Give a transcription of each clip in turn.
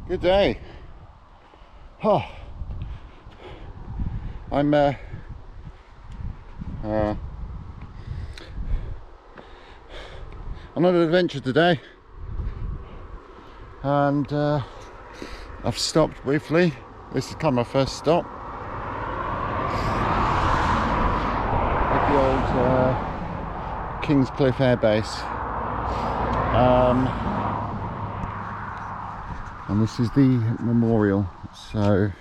Good day. Oh, I'm on an adventure today, and I've stopped briefly. This is kind of my first stop at the old Kingscliff Air Base, and this is the memorial. So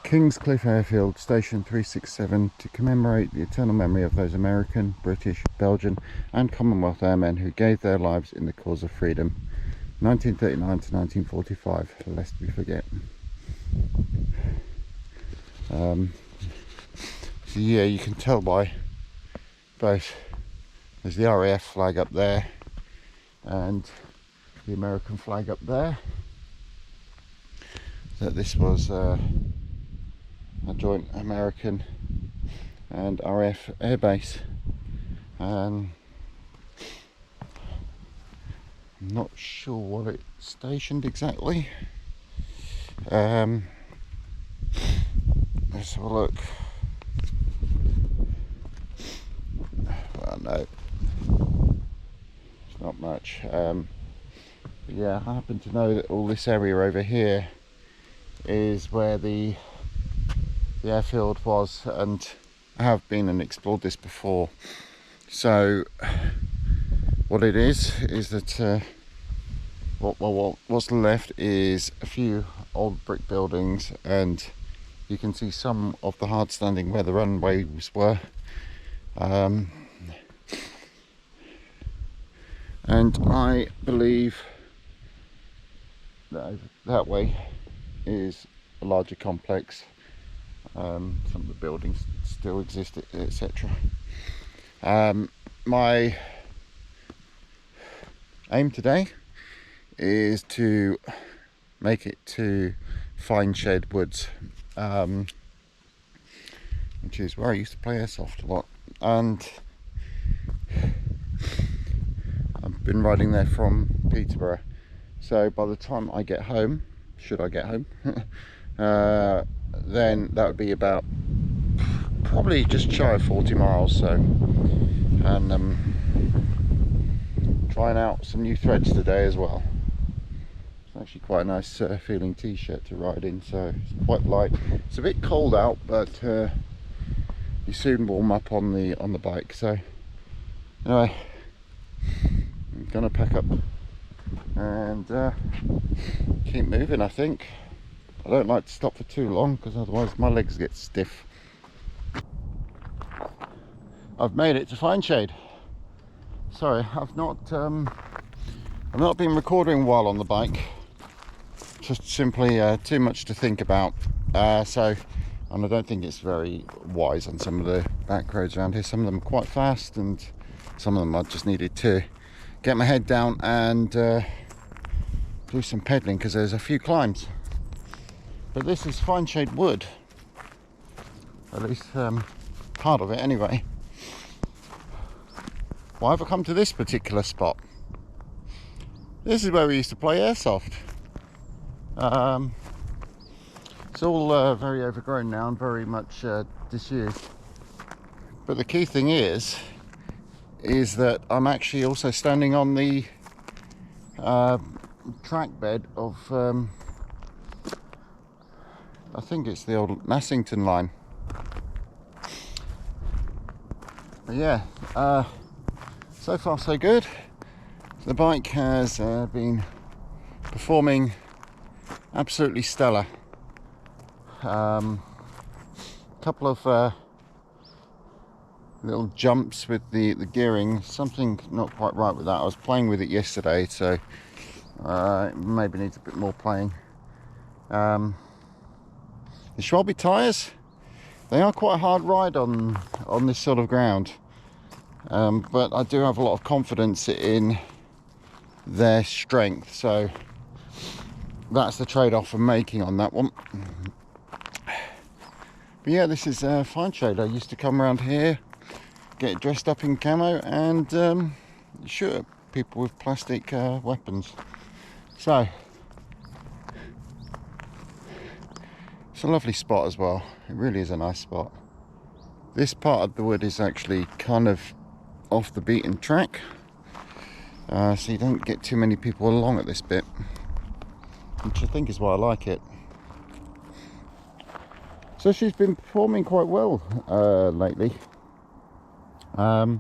Kingscliff Airfield, Station 367, to commemorate the eternal memory of those American, British, Belgian and Commonwealth airmen who gave their lives in the cause of freedom, 1939 to 1945, lest we forget. So yeah, you can tell by both, there's the RAF flag up there and the American flag up there, that this was a joint American and RAF airbase. I'm not sure what it's stationed exactly. Let's have a look. Well, no, it's not much. But yeah, I happen to know that all this area over here is where the airfield was, and I have been and explored this before. So what it is that what's left is a few old brick buildings, and you can see some of the hard standing where the runways were, and I believe that that way is a larger complex. Some of the buildings still exist, etc. My aim today is to make it to Fineshade Woods, which is where I used to play airsoft a lot, and I've been riding there from Peterborough. So by the time I get home, should I get home, then that would be about probably just shy of 40 miles. So, and trying out some new threads today as well. It's actually quite a nice feeling t-shirt to ride in, so it's quite light. It's a bit cold out, but you soon warm up on the bike. So anyway, I'm gonna pack up and keep moving. I think I don't like to stop for too long, because otherwise my legs get stiff. I've made it to Fineshade. Sorry, I've not been recording while on the bike. Just simply too much to think about. And I don't think it's very wise on some of the back roads around here. Some of them are quite fast, and some of them I just needed to get my head down and do some pedaling, because there's a few climbs. But this is Fineshade Wood, at least part of it anyway. Why have I come to this particular spot? This is where we used to play airsoft. It's all very overgrown now and very much disused. But the key thing is that I'm actually also standing on the track bed of I think it's the old Massington line. But yeah, so far so good. The bike has been performing absolutely stellar. Couple of little jumps with the gearing, something not quite right with that. I was playing with it yesterday, so it maybe needs a bit more playing. The Schwalbe tyres, they are quite a hard ride on this sort of ground, but I do have a lot of confidence in their strength, so that's the trade-off I'm making on that one. But yeah, this is Fineshade. I used to come around here, get dressed up in camo, and shoot people with plastic weapons. So it's a lovely spot as well. It really is a nice spot. This part of the wood is actually kind of off the beaten track, so you don't get too many people along at this bit, which I think is why I like it. So she's been performing quite well lately. I've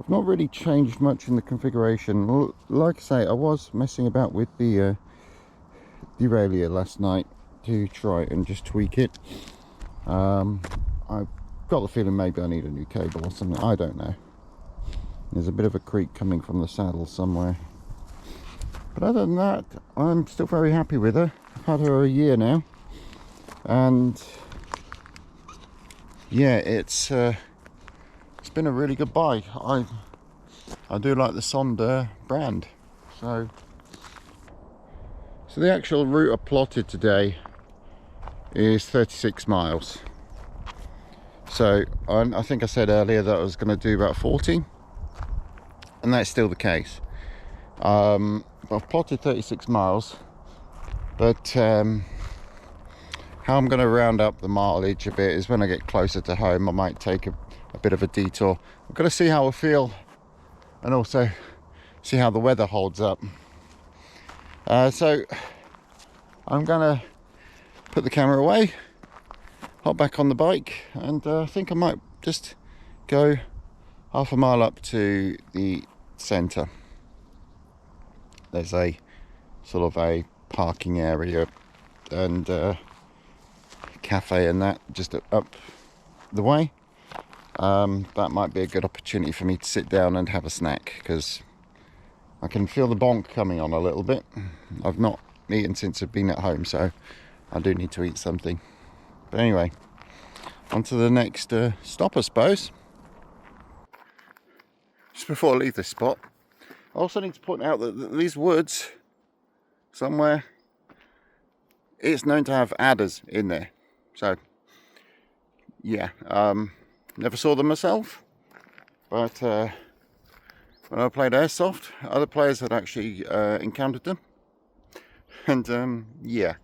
not really changed much in the configuration. Like I say, I was messing about with the derailleur last night to try and just tweak it. I've got the feeling maybe I need a new cable or something, I don't know. There's a bit of a creak coming from the saddle somewhere. But other than that, I'm still very happy with her. I've had her a year now. And yeah, it's been a really good buy. I do like the Sonder brand. So the actual route I plotted today is 36 miles. So I think I said earlier that I was going to do about 40, and that's still the case. I've plotted 36 miles, but how I'm going to round up the mileage a bit is when I get closer to home. I might take a bit of a detour. I've got to see how I feel, and also see how the weather holds up. So I'm going to put the camera away, hop back on the bike, and I think I might just go half a mile up to the centre. There's a sort of a parking area and cafe and that just up the way. That might be a good opportunity for me to sit down and have a snack, because I can feel the bonk coming on a little bit. I've not eaten since I've been at home, so I do need to eat something. But anyway, on to the next stop, I suppose. Just before I leave this spot, I also need to point out that these woods, somewhere, it's known to have adders in there. So yeah, never saw them myself, but when I played airsoft, other players had actually encountered them, and yeah,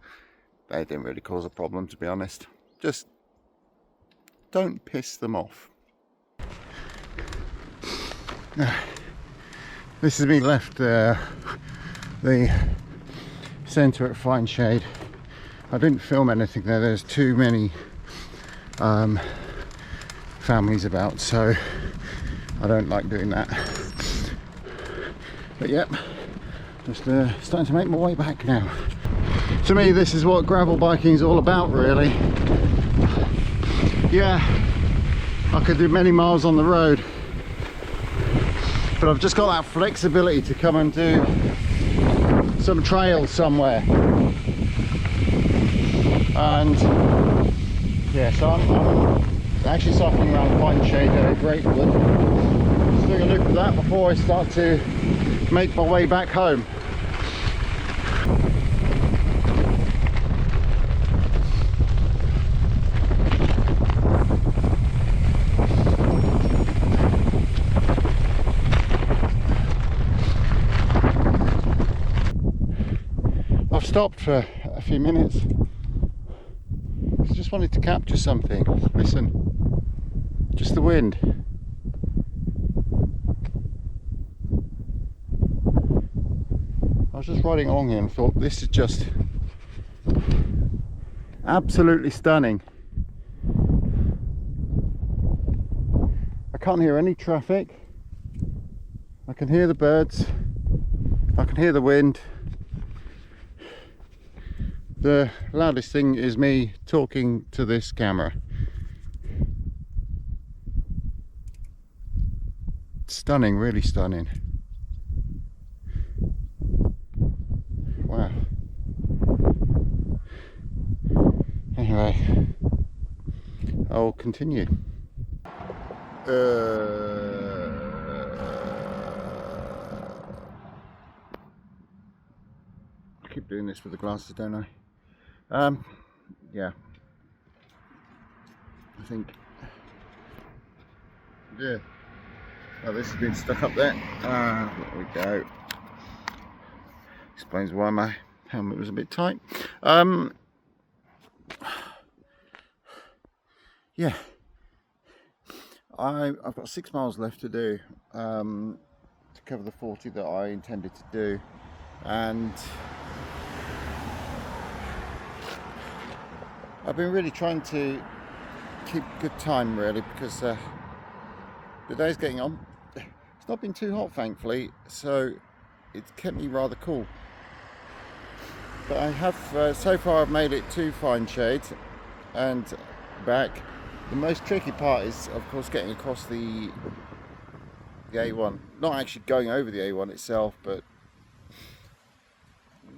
they didn't really cause a problem, to be honest. Just don't piss them off. This is me left the centre at Fineshade. I didn't film anything there. There's too many families about, so I don't like doing that. But yep, just starting to make my way back now. To me, this is what gravel biking is all about, really. Yeah, I could do many miles on the road, but I've just got that flexibility to come and do some trails somewhere. And yeah, so I'm actually cycling around Fineshade Greatwood. Just doing a loop of that before I start to make my way back home. I've stopped for a few minutes. I just wanted to capture something. Listen, just the wind. I was just riding along here and thought, this is just absolutely stunning. I can't hear any traffic. I can hear the birds. I can hear the wind. The loudest thing is me talking to this camera. Stunning, really stunning. Wow. Anyway, I'll continue. I keep doing this with the glasses, don't I? Yeah, I think, yeah, Oh, this has been stuck up there. There we go. Explains why my helmet was a bit tight. Yeah, I've got 6 miles left to do to cover the 40 that I intended to do, and I've been really trying to keep good time, really, because the day's getting on. It's not been too hot, thankfully, so it's kept me rather cool. But I have, so far I've made it to Fineshade and back. The most tricky part is, of course, getting across the A1. Not actually going over the A1 itself, but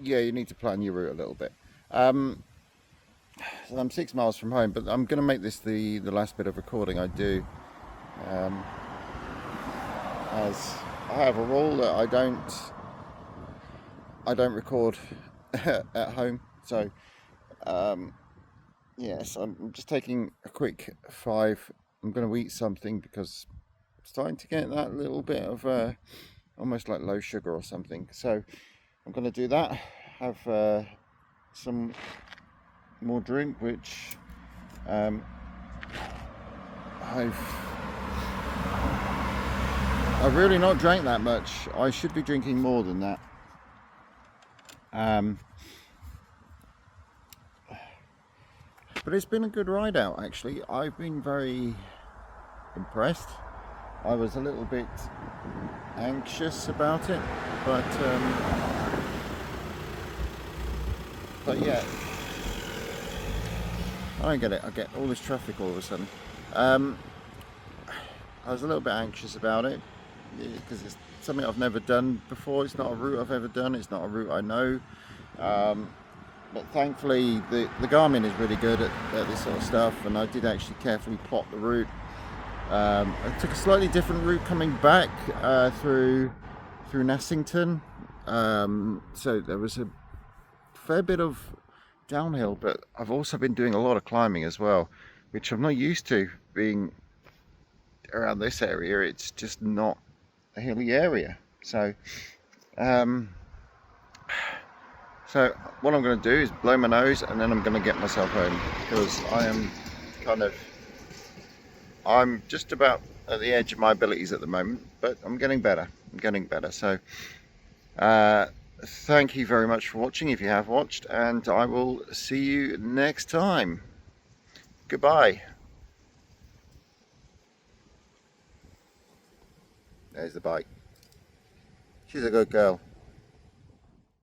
yeah, you need to plan your route a little bit. So I'm 6 miles from home, but I'm going to make this the last bit of recording I do. As I have a rule that I don't record at home, so yes, I'm just taking a quick 5. I'm going to eat something because I'm starting to get that little bit of almost like low sugar or something, so I'm going to do that, have some more drink, which I've really not drank that much. I should be drinking more than that. But it's been a good ride out, actually. I've been very impressed. I was a little bit anxious about it, but yeah, I don't get it. I get all this traffic all of a sudden. I was a little bit anxious about it because it's something I've never done before. It's not a route I've ever done. It's not a route I know. But thankfully the Garmin is really good at this sort of stuff, and I did actually carefully plot the route. I took a slightly different route coming back through Nassington, so there was a fair bit of downhill, but I've also been doing a lot of climbing as well, which I'm not used to being around this area. It's just not a hilly area, so so what I'm going to do is blow my nose, and then I'm going to get myself home, because I'm just about at the edge of my abilities at the moment, but I'm getting better. So thank you very much for watching, if you have watched, and I will see you next time. Goodbye. There's the bike. She's a good girl.